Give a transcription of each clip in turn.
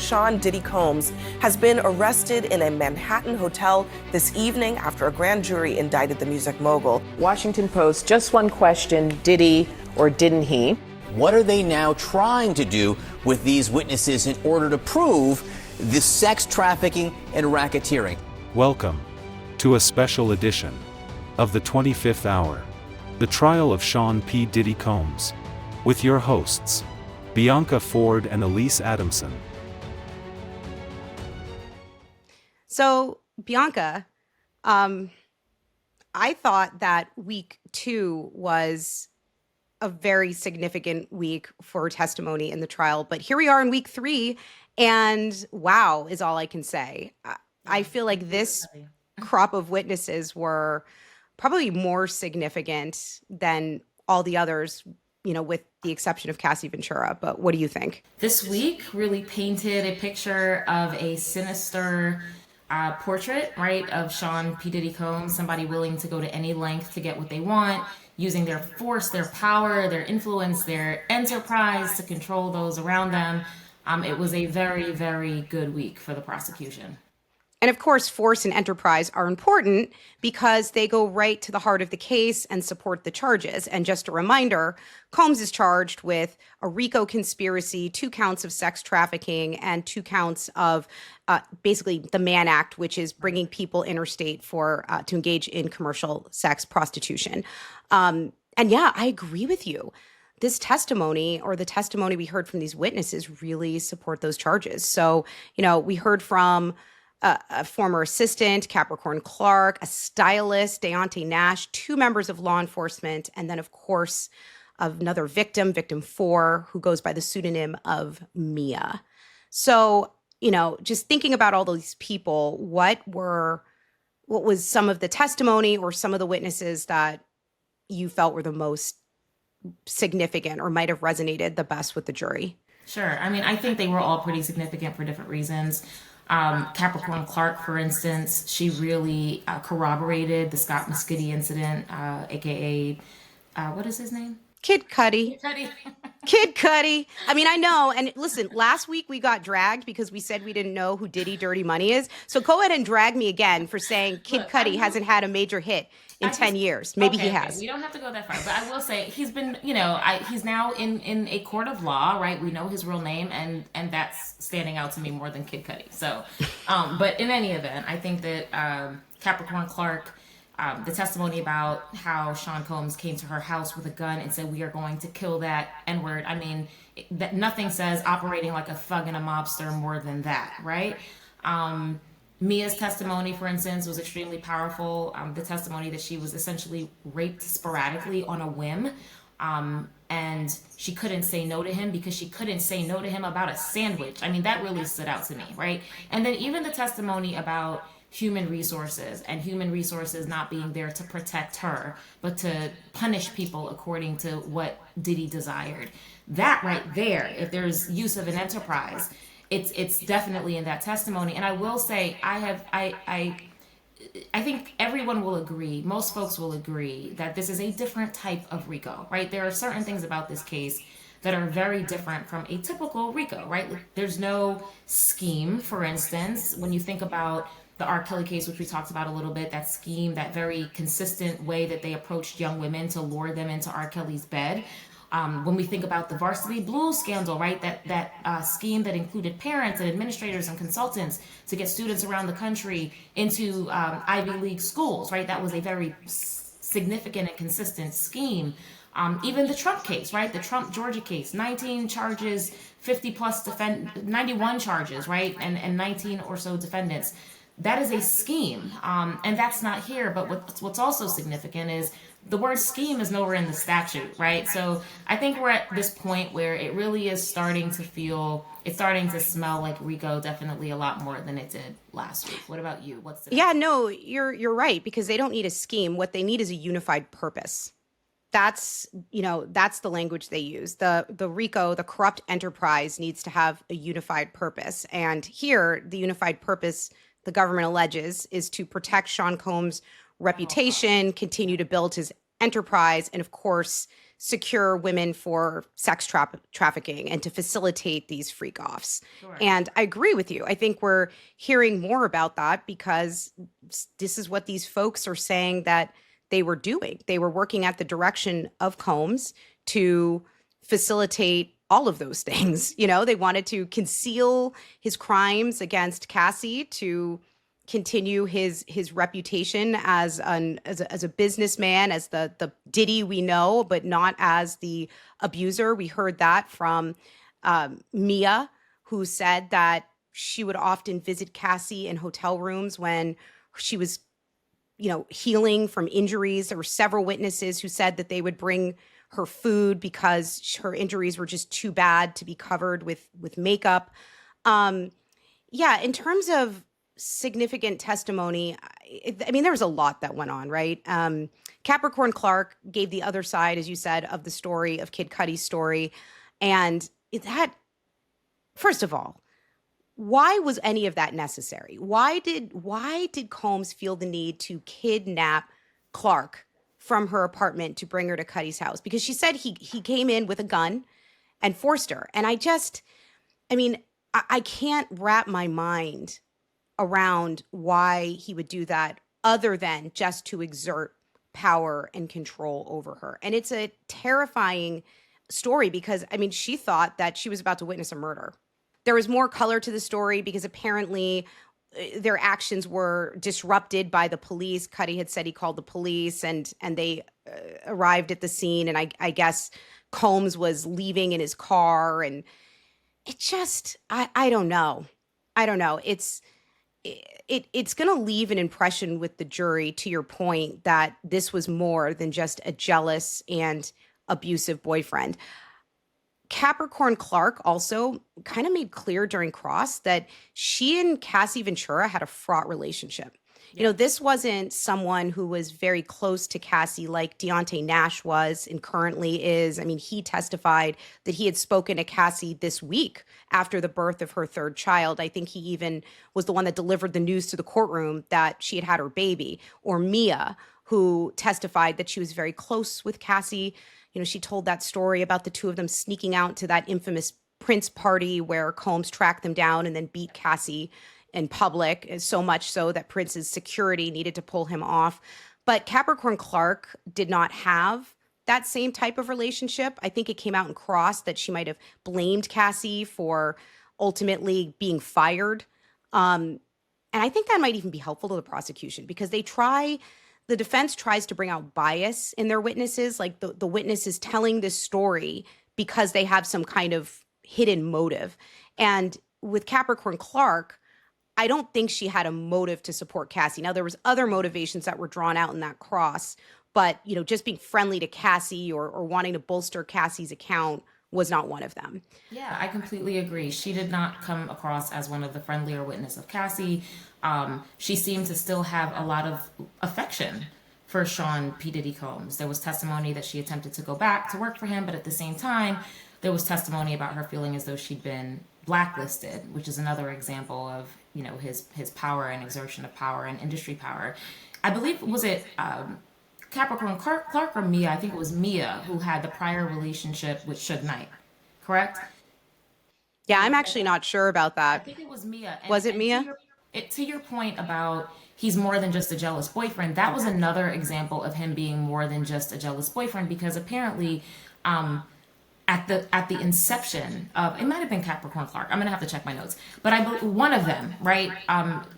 Sean Diddy Combs has been arrested in a Manhattan hotel this evening after a grand jury indicted the music mogul. Washington Post, just one question, did he or didn't he? What are they now trying to do with these witnesses in order to prove the sex trafficking and racketeering? Welcome to a special edition of the 25th Hour, the trial of Sean P. Diddy Combs, with your hosts, Bianca Forde and Alyse Adamson. So, Bianca, I thought that week 2 was a very significant week for testimony in the trial, but here we are in week 3, and wow is all I can say. I feel like this crop of witnesses were probably more significant than all the others, with the exception of Cassie Ventura. But what do you think? This week really painted a picture of a sinister portrait, right, of Sean P. Diddy Combs, somebody willing to go to any length to get what they want, using their force, their power, their influence, their enterprise to control those around them. It was a very, very good week for the prosecution. And of course, force and enterprise are important because they go right to the heart of the case and support the charges. And just a reminder, Combs is charged with a RICO conspiracy, 2 counts of sex trafficking, and 2 counts of basically the Mann Act, which is bringing people interstate to engage in commercial sex prostitution. And yeah, I agree with you. This testimony, or the testimony we heard from these witnesses, really support those charges. So, we heard from a former assistant, Capricorn Clark, a stylist, Deontay Nash, 2 members of law enforcement, and then, of course, another victim, victim 4, who goes by the pseudonym of Mia. So, just thinking about all these people, what was some of the testimony or some of the witnesses that you felt were the most significant or might have resonated the best with the jury? Sure. I mean, I think they were all pretty significant for different reasons. Capricorn Clark, for instance, she really corroborated the Scott Mescudi incident, aka what is his name? Kid Cudi. Cudi. Kid Cudi. I mean, I know. And listen, last week we got dragged because we said we didn't know who Diddy Dirty Money is. So go ahead and drag me again for saying Kid Cudi hasn't had a major hit in 10 years. Maybe he has. We don't have to go that far. But I will say he's been, he's now in a court of law, right? We know his real name, and that's standing out to me more than Kid Cudi. So, but in any event, I think that Capricorn Clark, the testimony about how Sean Combs came to her house with a gun and said, "We are going to kill that N-word." I mean, that nothing says operating like a thug and a mobster more than that, right? Mia's testimony, for instance, was extremely powerful. The testimony that she was essentially raped sporadically on a whim. And she couldn't say no to him because she couldn't say no to him about a sandwich. I mean, that really stood out to me, right? And then even the testimony about human resources and human resources not being there to protect her, but to punish people according to what Diddy desired. That right there, if there's use of an enterprise, it's definitely in that testimony. And I will say, I think everyone will agree, most folks will agree, that this is a different type of RICO, right? There are certain things about this case that are very different from a typical RICO, right? There's no scheme, for instance, when you think about the R. Kelly case, which we talked about a little bit, that scheme, that very consistent way that they approached young women to lure them into R. Kelly's bed. When we think about the Varsity Blues scandal, right, that scheme that included parents and administrators and consultants to get students around the country into Ivy League schools, right, that was a very significant and consistent scheme. Even the Trump case, right, the Trump Georgia case, 19 charges, 50 plus 91 charges, right, and 19 or so defendants. That is a scheme, and that's not here. But what's also significant is the word scheme is nowhere in the statute, right? So I think we're at this point where it really is starting to smell like RICO definitely a lot more than it did last week. What about you? Yeah, no, you're right, because they don't need a scheme. What they need is a unified purpose. That's the language they use. The RICO, the corrupt enterprise, needs to have a unified purpose. And here, the unified purpose, the government alleges, is to protect Sean Combs' reputation, continue to build his enterprise, and of course, secure women for sex trafficking and to facilitate these freak offs. Sure. And I agree with you. I think we're hearing more about that because this is what these folks are saying that they were doing. They were working at the direction of Combs to facilitate all of those things. You know, they wanted to conceal his crimes against Cassie, to continue his reputation as a businessman, as the Diddy we know, but not as the abuser. We heard that from Mia, who said that she would often visit Cassie in hotel rooms when she was, you know, healing from injuries. There were several witnesses who said that they would bring her food because her injuries were just too bad to be covered with makeup. Yeah, in terms of significant testimony, I mean, there was a lot that went on, right? Capricorn Clark gave the other side, as you said, of the story, of Kid Cudi's story. And that, first of all, why was any of that necessary? Why did Combs feel the need to kidnap Clark from her apartment to bring her to Cudi's house? Because she said he came in with a gun and forced her. And I can't wrap my mind around why he would do that other than just to exert power and control over her. And it's a terrifying story because, I mean, she thought that she was about to witness a murder. There was more color to the story because apparently their actions were disrupted by the police. Cudi had said he called the police and they arrived at the scene. And I guess Combs was leaving in his car. And it just, I don't know. It's going to leave an impression with the jury, to your point, that this was more than just a jealous and abusive boyfriend. Capricorn Clark also kind of made clear during cross that she and Cassie Ventura had a fraught relationship. Yeah. You know, this wasn't someone who was very close to Cassie like Deontay Nash was and currently is. I mean, he testified that he had spoken to Cassie this week after the birth of her third child. I think he even was the one that delivered the news to the courtroom that she had her baby. Or Mia, who testified that she was very close with Cassie. You know, she told that story about the two of them sneaking out to that infamous Prince party where Combs tracked them down and then beat Cassie in public, so much so that Prince's security needed to pull him off. But Capricorn Clark did not have that same type of relationship. I think it came out in cross that she might have blamed Cassie for ultimately being fired. And I think that might even be helpful to the prosecution because the defense tries to bring out bias in their witnesses, like the witness is telling this story because they have some kind of hidden motive. And with Capricorn Clark, I don't think she had a motive to support Cassie. Now, there was other motivations that were drawn out in that cross, but, you know, just being friendly to Cassie or wanting to bolster Cassie's account was not one of them. Yeah, I completely agree. She did not come across as one of the friendlier witnesses of Cassie. She seemed to still have a lot of affection for Sean P. Diddy Combs. There was testimony that she attempted to go back to work for him, but at the same time, there was testimony about her feeling as though she'd been blacklisted, which is another example of, you know, his power and exertion of power and industry power. I believe, was it Capricorn Clark or Mia? I think it was Mia who had the prior relationship with Suge Knight, correct? Yeah, I'm actually not sure about that. I think it was Mia. Was it Mia? To your point about he's more than just a jealous boyfriend, that was another example of him being more than just a jealous boyfriend because apparently at the inception of, it might have been Capricorn Clark, I'm gonna have to check my notes, but one of them, right?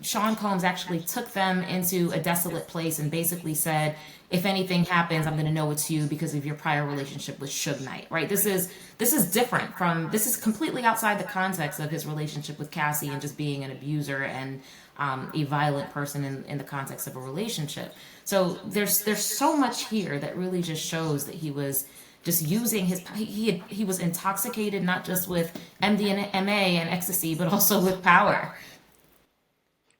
Sean Combs actually took them into a desolate place and basically said, if anything happens, I'm gonna know it's you because of your prior relationship with Suge Knight, right? This is different from, this is completely outside the context of his relationship with Cassie and just being an abuser and a violent person in the context of a relationship. So there's so much here that really just shows that he was just using he was intoxicated not just with MDMA and ecstasy, but also with power.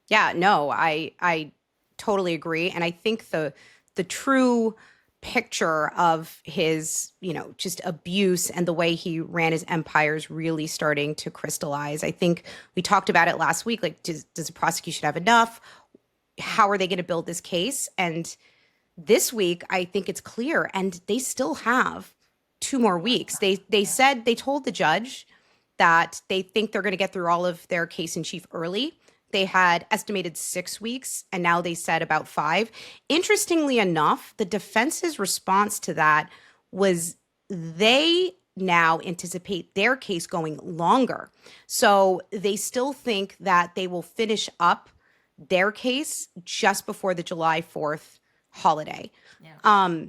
Yeah, no, I totally agree. And I think the true picture of his, you know, just abuse and the way he ran his empire is really starting to crystallize. I think we talked about it last week. Like, does the prosecution have enough? How are they going to build this case? And this week, I think it's clear, and they still have 2 more weeks. They told the judge that they think they're going to get through all of their case in chief early. They had estimated 6 weeks, and now they said about 5. Interestingly enough, the defense's response to that was they now anticipate their case going longer. So they still think that they will finish up their case just before the July 4th holiday. Yeah.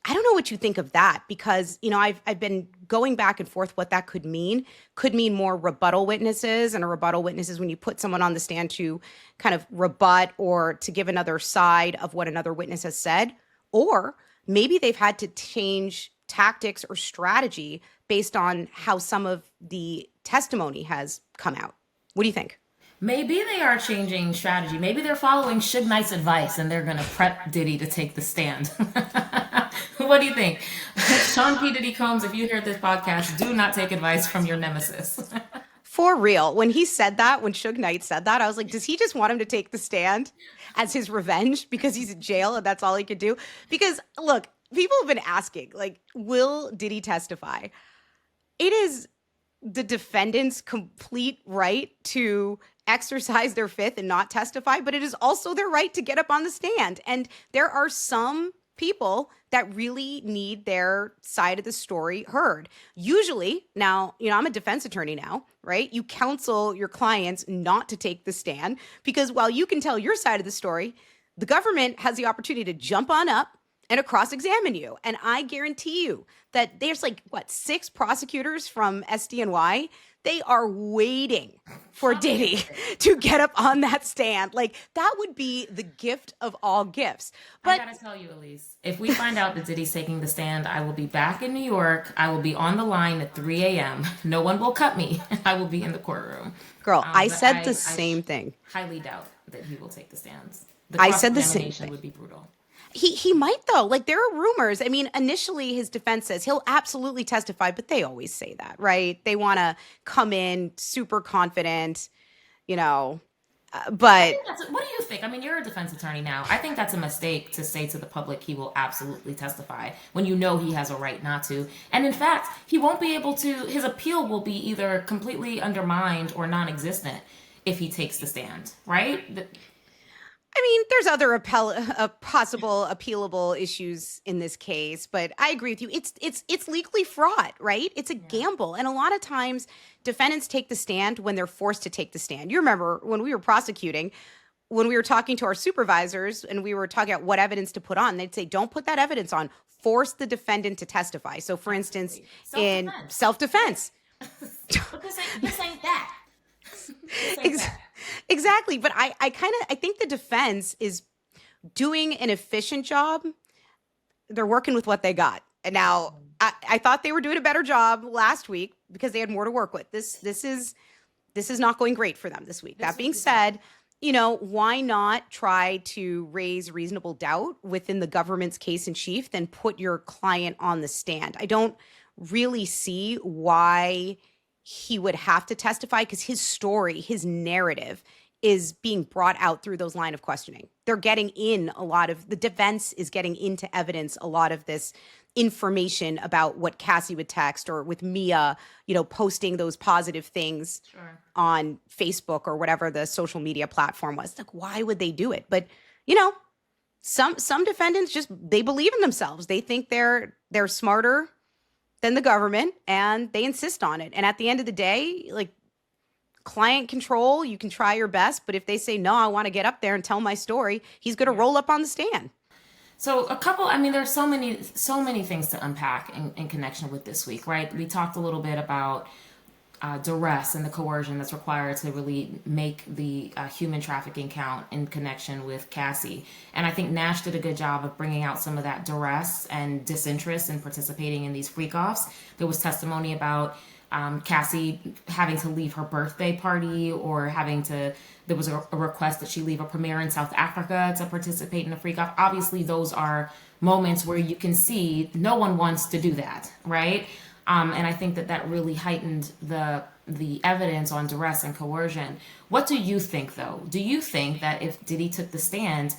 I don't know what you think of that, because, I've been going back and forth what that could mean. Could mean more rebuttal witnesses, and a rebuttal witness is when you put someone on the stand to kind of rebut or to give another side of what another witness has said. Or maybe they've had to change tactics or strategy based on how some of the testimony has come out. What do you think? Maybe they are changing strategy. Maybe they're following Suge Knight's advice and they're going to prep Diddy to take the stand. What do you think? Sean P. Diddy Combs, if you hear this podcast, do not take advice from your nemesis. For real. When he said that, when Suge Knight said that, I was like, does he just want him to take the stand as his revenge because he's in jail and that's all he could do? Because, look, people have been asking, like, will Diddy testify? It is the defendant's complete right to exercise their fifth and not testify, but it is also their right to get up on the stand. And there are some people that really need their side of the story heard. Usually, now, I'm a defense attorney now, right? You counsel your clients not to take the stand, because while you can tell your side of the story, the government has the opportunity to jump on up and to cross-examine you. And I guarantee you that there's 6 prosecutors from SDNY. They are waiting for Diddy to get up on that stand. Like, that would be the gift of all gifts. But I gotta tell you, Alyse, if we find out that Diddy's taking the stand, I will be back in New York. I will be on the line at 3 a.m. No one will cut me. I will be in the courtroom. Girl, I said the same thing. Highly doubt that he will take the stands. I said the same thing. Would be brutal. He might, though. Like, there are rumors. I mean, initially his defense says he'll absolutely testify, but they always say that, right? They want to come in super confident, but what do you think? I mean, you're a defense attorney now. I think that's a mistake to say to the public he will absolutely testify when you know he has a right not to. And in fact, he won't be able to, his appeal will be either completely undermined or non-existent if he takes the stand, right? I mean, there's other possible appealable issues in this case, but I agree with you. It's legally fraught, right? It's a gamble. And a lot of times defendants take the stand when they're forced to take the stand. You remember when we were prosecuting, when we were talking to our supervisors and we were talking about what evidence to put on, they'd say, don't put that evidence on. Force the defendant to testify. So for instance, in self-defense. But this ain't that. Exactly. But I think the defense is doing an efficient job. They're working with what they got. And now I thought they were doing a better job last week because they had more to work with. This is not going great for them this week. That being said, why not try to raise reasonable doubt within the government's case in chief, then put your client on the stand? I don't really see why he would have to testify, because his story, his narrative is being brought out through those line of questioning. They're getting in the defense is getting into evidence a lot of this information about what Cassie would text, or with Mia, posting those positive things on Facebook or whatever the social media platform was. Like, why would they do it? But, some defendants they believe in themselves. They think they're smarter than the government, and they insist on it. And at the end of the day, like, client control, you can try your best, but if they say, no, I want to get up there and tell my story, he's going to roll up on the stand. So there's so many things to unpack in connection with this week, right? We talked a little bit about duress and the coercion that's required to really make the human trafficking count in connection with Cassie. And I think Nash did a good job of bringing out some of that duress and disinterest in participating in these freak-offs. There was testimony about Cassie having to leave her birthday party, or there was a request that she leave a premiere in South Africa to participate in a freak-off. Obviously, those are moments where you can see no one wants to do that, right? And I think that really heightened the evidence on duress and coercion. What do you think, though? Do you think that if Diddy took the stand,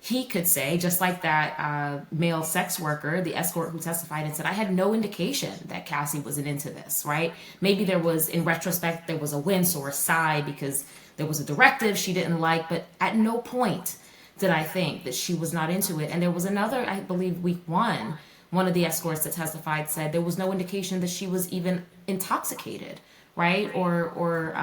he could say, just like that male sex worker, the escort who testified and said, I had no indication that Cassie wasn't into this, right? Maybe there was, in retrospect, there was a wince or a sigh because there was a directive she didn't like, but at no point did I think that she was not into it. And there was another, I believe, week one of the escorts that testified said there was no indication that she was even intoxicated, right? Or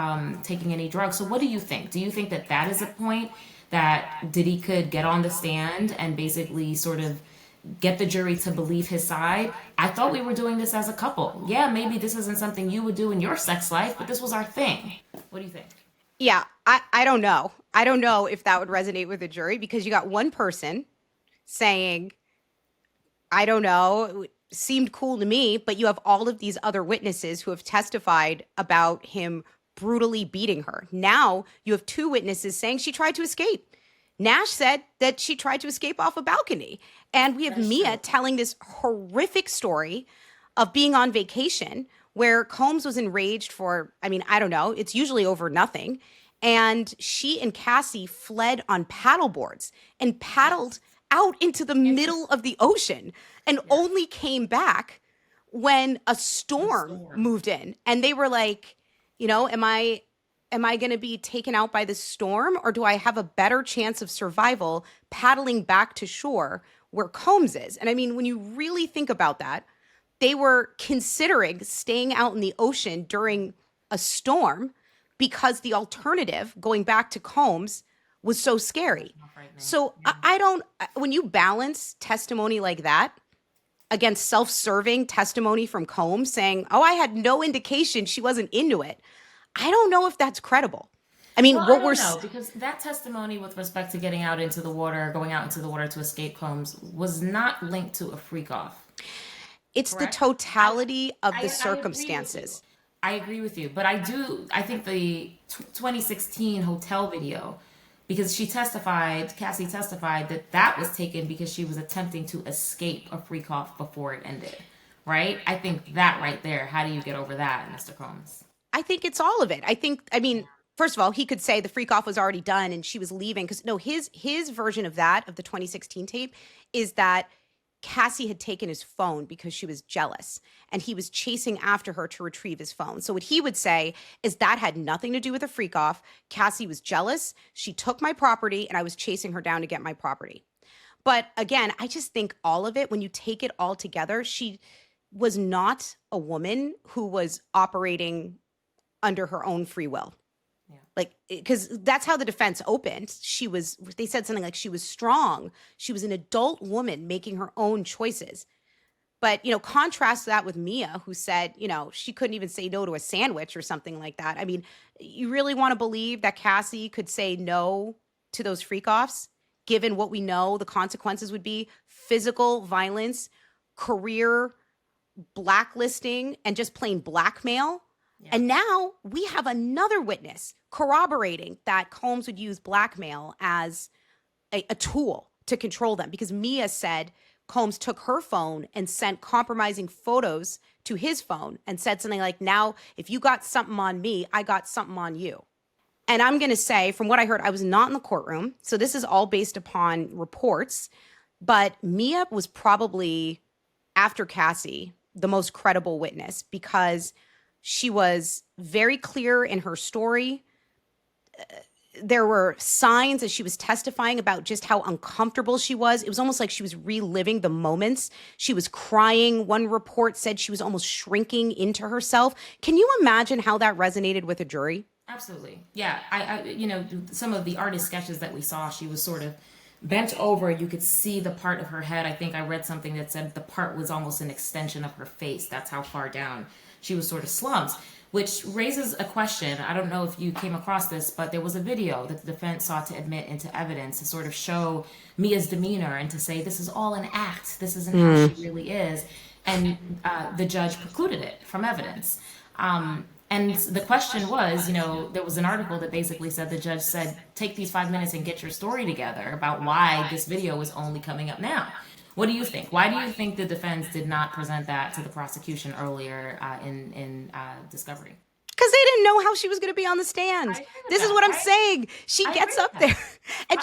taking any drugs. So what do you think? Do you think that that is a point that Diddy could get on the stand and basically sort of get the jury to believe his side? I thought we were doing this as a couple. Yeah, maybe this isn't something you would do in your sex life, but this was our thing. What do you think? Yeah, I don't know. I don't know if that would resonate with the jury, because you got one person saying, I don't know, it seemed cool to me, but you have all of these other witnesses who have testified about him brutally beating her. Now you have two witnesses saying she tried to escape. Nash said that she tried to escape off a balcony. And we have Mia telling this horrific story of being on vacation where Combs was enraged for, I mean, I don't know, it's usually over nothing. And she and Cassie fled on paddle boards and paddled out into the middle of the ocean and only came back when a storm moved in. And they were like, you know, am I going to be taken out by the storm, or do I have a better chance of survival paddling back to shore where Combs is? And I mean, when you really think about that, they were considering staying out in the ocean during a storm because the alternative, going back to Combs, was so scary. So I don't, when you balance testimony like that against self-serving testimony from Combs saying, oh, I had no indication she wasn't into it, I don't know if that's credible. I mean, well, I don't know, because that testimony with respect to getting out into the water, going out into the water to escape Combs, was not linked to a freak off. It's correct? The totality of the circumstances. I agree with you, but I think the 2016 hotel video, because Cassie testified that was taken because she was attempting to escape a freak off before it ended, right? I think that right there, how do you get over that, Mr. Combs? I think it's all of it. I mean, first of all, he could say the freak off was already done and she was leaving. Because no, his version of that, of the 2016 tape, is that Cassie had taken his phone because she was jealous and he was chasing after her to retrieve his phone. So what he would say is that had nothing to do with a freak off. Cassie was jealous. She took my property and I was chasing her down to get my property. But again, I just think all of it, when you take it all together, she was not a woman who was operating under her own free will. Yeah. Like, because that's how the defense opened. They said something like she was strong. She was an adult woman making her own choices. But, you know, contrast that with Mia, who said, you know, she couldn't even say no to a sandwich or something like that. I mean, you really want to believe that Cassie could say no to those freak-offs, given what we know the consequences would be: physical violence, career blacklisting, and just plain blackmail? Yeah. And now we have another witness corroborating that Combs would use blackmail as a tool to control them, because Mia said Combs took her phone and sent compromising photos to his phone and said something like, now, if you got something on me, I got something on you. And I'm going to say, from what I heard, I was not in the courtroom, so this is all based upon reports, but Mia was probably, after Cassie, the most credible witness, because she was very clear in her story. There were signs as she was testifying about just how uncomfortable she was. It was almost like she was reliving the moments. She was crying. One report said she was almost shrinking into herself. Can you imagine how that resonated with a jury? Absolutely. Yeah. I you know, some of the artist sketches that we saw, she was sort of bent over. You could see the part of her head. I think I read something that said the part was almost an extension of her face. That's how far down she was sort of slumped, which raises a question. I don't know if you came across this, but there was a video that the defense sought to admit into evidence to sort of show Mia's demeanor and to say this is all an act. This isn't how she really is. And the judge precluded it from evidence. And the question was, you know, there was an article that basically said the judge said, take these 5 minutes and get your story together about why this video is only coming up now. What do you think? Why do you think the defense did not present that to the prosecution earlier in discovery? Because they didn't know how she was going to be on the stand. This is what I'm saying. She gets up there and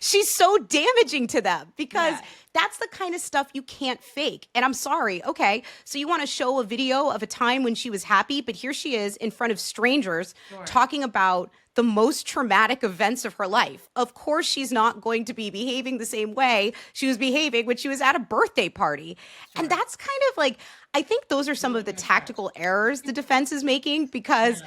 she's so damaging to them because that's the kind of stuff you can't fake. And I'm sorry. Okay. So you want to show a video of a time when she was happy, but here she is in front of strangers talking about the most traumatic events of her life. Of course, she's not going to be behaving the same way she was behaving when she was at a birthday party. And that's kind of like, I think those are some of the tactical errors the defense is making because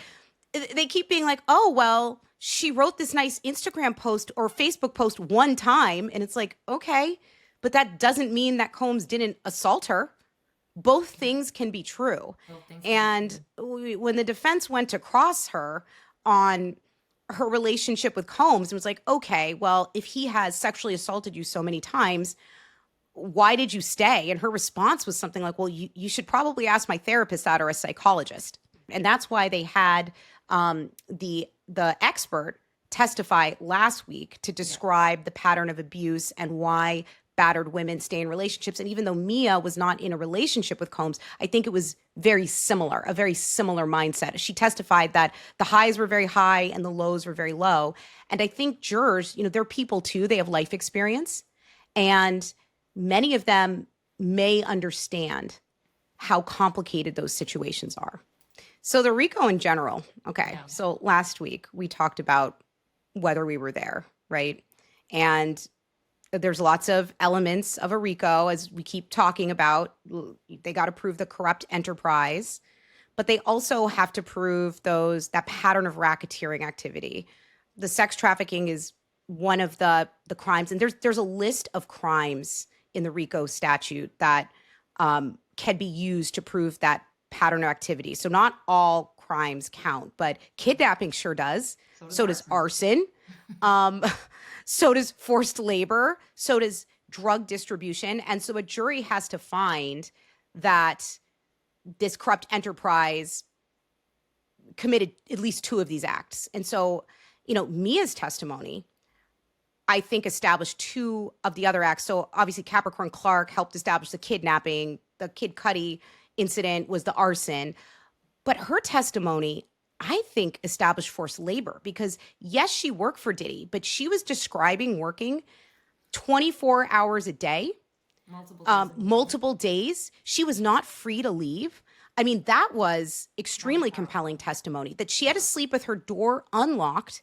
they keep being like, oh, well, she wrote this nice Instagram post or Facebook post one time. And it's like, okay, but that doesn't mean that Combs didn't assault her. Both things can be true. And when the defense went to cross her on her relationship with Combs, it was like, okay, well, if he has sexually assaulted you so many times, why did you stay? And her response was something like, well, you should probably ask my therapist that or a psychologist. And that's why they had the expert testify last week to describe the pattern of abuse and why battered women stay in relationships. And even though Mia was not in a relationship with Combs, I think it was very similar, a very similar mindset. She testified that the highs were very high and the lows were very low. And I think jurors, they're people too. They have life experience. And many of them may understand how complicated those situations are. So the RICO in general, okay. Yeah. So last week we talked about whether we were there, right? And there's lots of elements of a RICO, as we keep talking about. They got to prove the corrupt enterprise, but they also have to prove that pattern of racketeering activity. The sex trafficking is one of the crimes, and there's a list of crimes in the RICO statute that can be used to prove that pattern of activity. So not all crimes count, but kidnapping sure does. So does arson. So does forced labor. So does drug distribution. And so a jury has to find that this corrupt enterprise committed at least two of these acts. And so, Mia's testimony, I think, established two of the other acts. So obviously Capricorn Clark helped establish the kidnapping. The Kid Cudi incident was the arson. But her testimony, I think, established forced labor because, yes, she worked for Diddy, but she was describing working 24 hours a day, multiple days. She was not free to leave. I mean, that was extremely compelling testimony, that she had to sleep with her door unlocked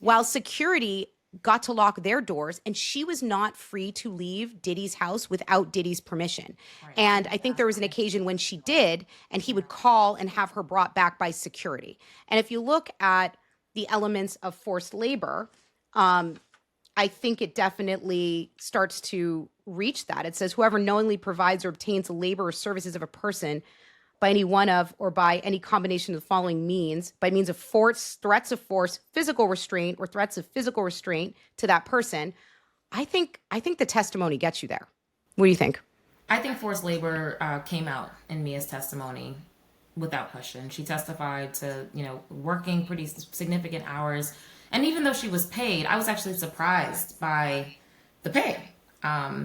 while security got to lock their doors, and she was not free to leave Diddy's house without Diddy's permission. Right. And I think there was an occasion when she did, and he would call and have her brought back by security. And if you look at the elements of forced labor, I think it definitely starts to reach that. It says, whoever knowingly provides or obtains the labor or services of a person by any one of or by any combination of the following means, by means of force, threats of force, physical restraint, or threats of physical restraint to that person. I think the testimony gets you there. What do you think? I think forced labor came out in Mia's testimony without question. She testified to, working pretty significant hours. And even though she was paid, I was actually surprised by the pay.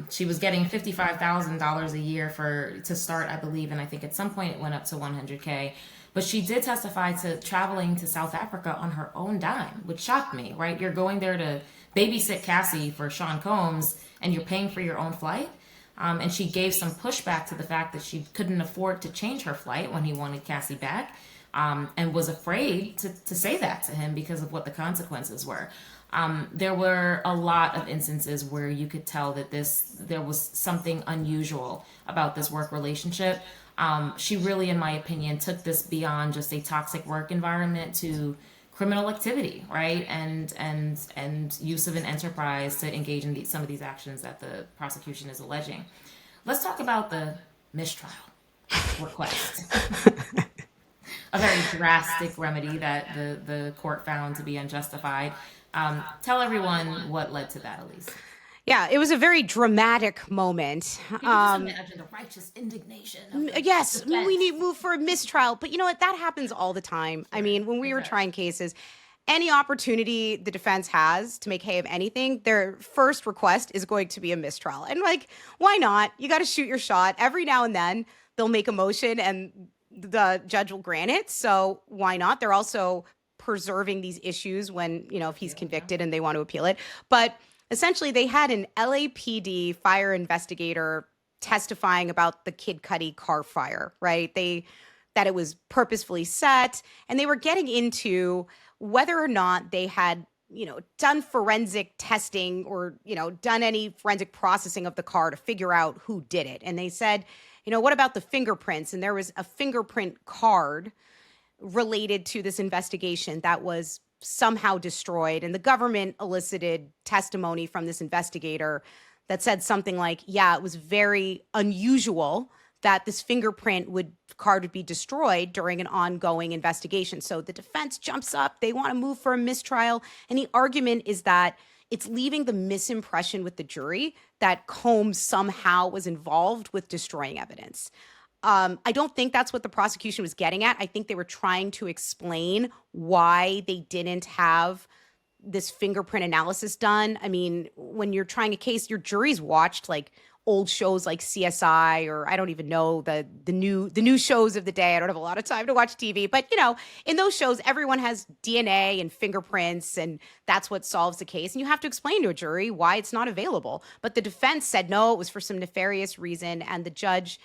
She was getting $55,000 a year to start, I believe, and I think at some point it went up to $100K. But she did testify to traveling to South Africa on her own dime, which shocked me, right? You're going there to babysit Cassie for Sean Combs, and you're paying for your own flight. And she gave some pushback to the fact that she couldn't afford to change her flight when he wanted Cassie back, and was afraid to say that to him because of what the consequences were. There were a lot of instances where you could tell that there was something unusual about this work relationship. She really, in my opinion, took this beyond just a toxic work environment to criminal activity, right? And use of an enterprise to engage in some of these actions that the prosecution is alleging. Let's talk about the mistrial request. A very drastic remedy that the court found to be unjustified. Tell everyone what led to that, Alyse. Yeah, it was a very dramatic moment. You can just imagine the righteous indignation. Yes, we need to move for a mistrial. But you know what? That happens all the time. I mean, when we were trying cases, any opportunity the defense has to make hay of anything, their first request is going to be a mistrial. And why not? You got to shoot your shot. Every now and then they'll make a motion and the judge will grant it. So why not? They're also preserving these issues when, if he's convicted and they want to appeal it. But essentially they had an LAPD fire investigator testifying about the Kid Cudi car fire, right? That it was purposefully set, and they were getting into whether or not they had, done forensic testing or, done any forensic processing of the car to figure out who did it. And they said, what about the fingerprints? And there was a fingerprint card related to this investigation that was somehow destroyed. And the government elicited testimony from this investigator that said something like, yeah, it was very unusual that this card would be destroyed during an ongoing investigation. So the defense jumps up. They want to move for a mistrial. And the argument is that it's leaving the misimpression with the jury that Combs somehow was involved with destroying evidence. I don't think that's what the prosecution was getting at. I think they were trying to explain why they didn't have this fingerprint analysis done. I mean, when you're trying a case, your jury's watched like old shows like CSI, or I don't even know the new shows of the day. I don't have a lot of time to watch TV, but in those shows, everyone has DNA and fingerprints, and that's what solves the case. And you have to explain to a jury why it's not available. But the defense said no, it was for some nefarious reason, and the judge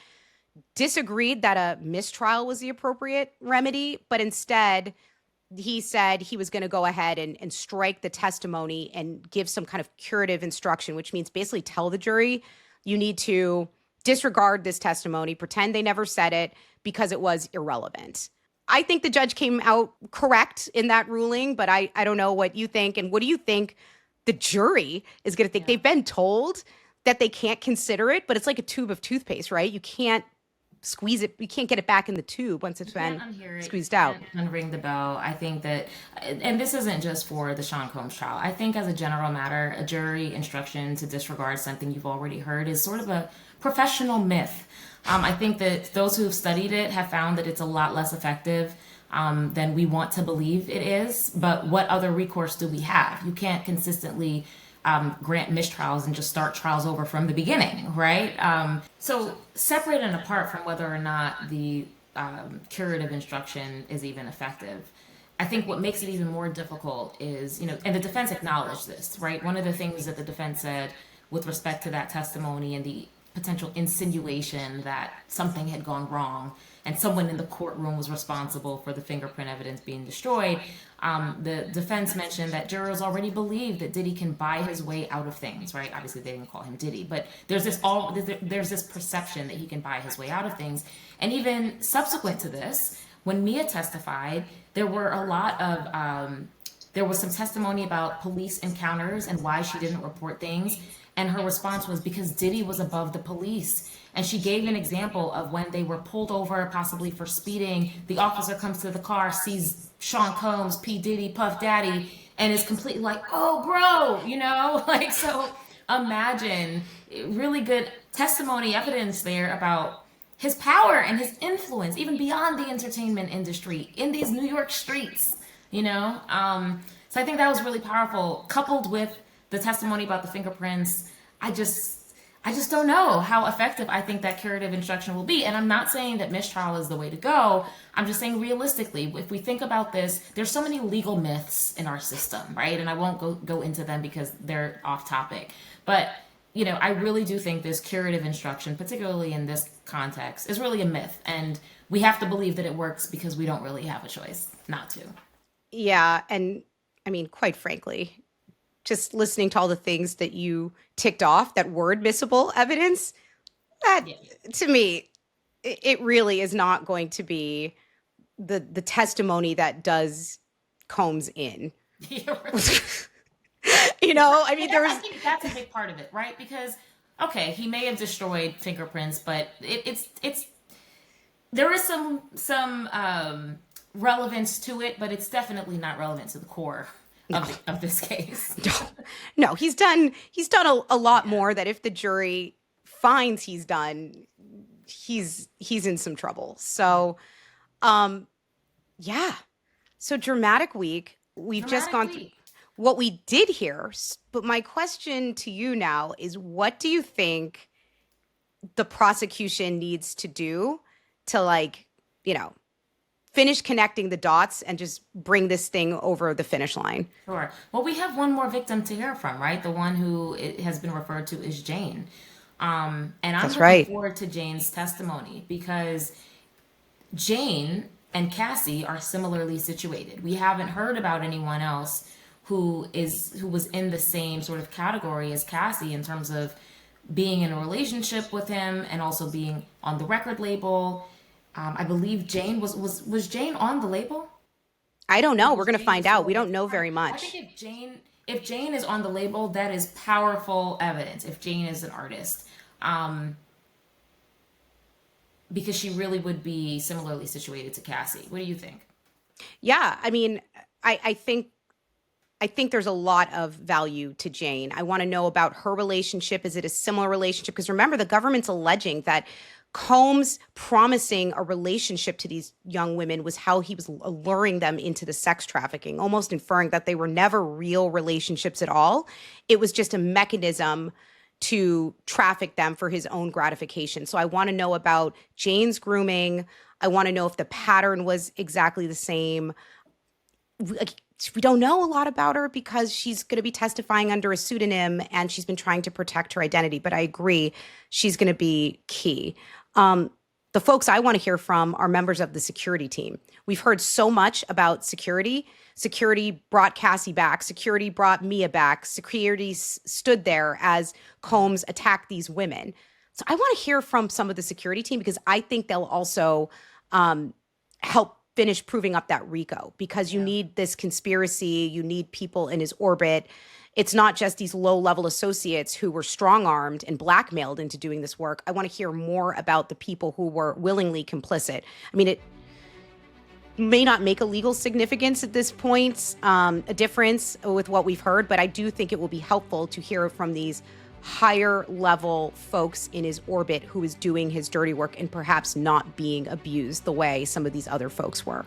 disagreed that a mistrial was the appropriate remedy, but instead he said he was going to go ahead and strike the testimony and give some kind of curative instruction, which means basically tell the jury, you need to disregard this testimony, pretend they never said it because it was irrelevant. I think the judge came out correct in that ruling, but I don't know what you think. And what do you think the jury is going to think? Yeah. They've been told that they can't consider it, but it's like a tube of toothpaste, right? You can't squeeze it. You can't get it back in the tube once it's been squeezed out. And ring the bell. I think that, and this isn't just for the Sean Combs trial. I think as a general matter, a jury instruction to disregard something you've already heard is sort of a professional myth. I think that those who have studied it have found that it's a lot less effective than we want to believe it is. But what other recourse do we have? You can't consistently grant mistrials and just start trials over from the beginning, right? So separate and apart from whether or not the curative instruction is even effective, I think what makes it even more difficult is, and the defense acknowledged this, right? One of the things that the defense said with respect to that testimony and the potential insinuation that something had gone wrong and someone in the courtroom was responsible for the fingerprint evidence being destroyed, the defense mentioned that jurors already believe that Diddy can buy his way out of things, right? Obviously, they didn't call him Diddy, but there's this perception that he can buy his way out of things. And even subsequent to this, when Mia testified, there was some testimony about police encounters and why she didn't report things. And her response was because Diddy was above the police. And she gave an example of when they were pulled over, possibly for speeding. The officer comes to the car, sees Sean Combs, P. Diddy, Puff Daddy, and is completely like, oh, bro, so imagine really good testimony evidence there about his power and his influence, even beyond the entertainment industry, in these New York streets, So I think that was really powerful, coupled with the testimony about the fingerprints. I just don't know how effective I think that curative instruction will be. And I'm not saying that mistrial is the way to go. I'm just saying realistically, if we think about this, there's so many legal myths in our system, right? And I won't go into them because they're off topic. But, I really do think this curative instruction, particularly in this context, is really a myth. And we have to believe that it works because we don't really have a choice not to. Yeah. And I mean, quite frankly, just listening to all the things that you ticked off, that were admissible evidence, that to me, it really is not going to be the testimony that does Combs in. Yeah, right. I think that's a big part of it, right? Because, okay, he may have destroyed fingerprints, but there is some relevance to it, but it's definitely not relevant to the core of this case. No, he's done a lot more that if the jury finds he's done, he's in some trouble. So, So dramatic week. We've just gone through what we did here. But my question to you now is, what do you think the prosecution needs to do to finish connecting the dots and just bring this thing over the finish line. Sure. Well, we have one more victim to hear from, right? The one who it has been referred to as Jane. And I'm looking forward to Jane's testimony because Jane and Cassie are similarly situated. We haven't heard about anyone else who was in the same sort of category as Cassie in terms of being in a relationship with him and also being on the record label. I believe Jane was Jane on the label? I don't know. We're going to find out. We don't know very much. I think if Jane is on the label, that is powerful evidence. If Jane is an artist, because she really would be similarly situated to Cassie. What do you think? Yeah, I mean, I think there's a lot of value to Jane. I want to know about her relationship. Is it a similar relationship? Because remember, the government's alleging that Combs promising a relationship to these young women was how he was alluring them into the sex trafficking, almost inferring that they were never real relationships at all. It was just a mechanism to traffic them for his own gratification. So I want to know about Jane's grooming. I want to know if the pattern was exactly the same. We don't know a lot about her because she's going to be testifying under a pseudonym and she's been trying to protect her identity. But I agree, she's going to be key. The folks I want to hear from are members of the security team. We've heard so much about security. Security brought Cassie back. Security brought Mia back. Security stood there as Combs attacked these women. So I want to hear from some of the security team because I think they'll also help finish proving up that RICO because you need this conspiracy. You need people in his orbit. It's not just these low-level associates who were strong-armed and blackmailed into doing this work. I want to hear more about the people who were willingly complicit. I mean, it may not make a legal significance at this point, a difference with what we've heard, but I do think it will be helpful to hear from these higher-level folks in his orbit who is doing his dirty work and perhaps not being abused the way some of these other folks were.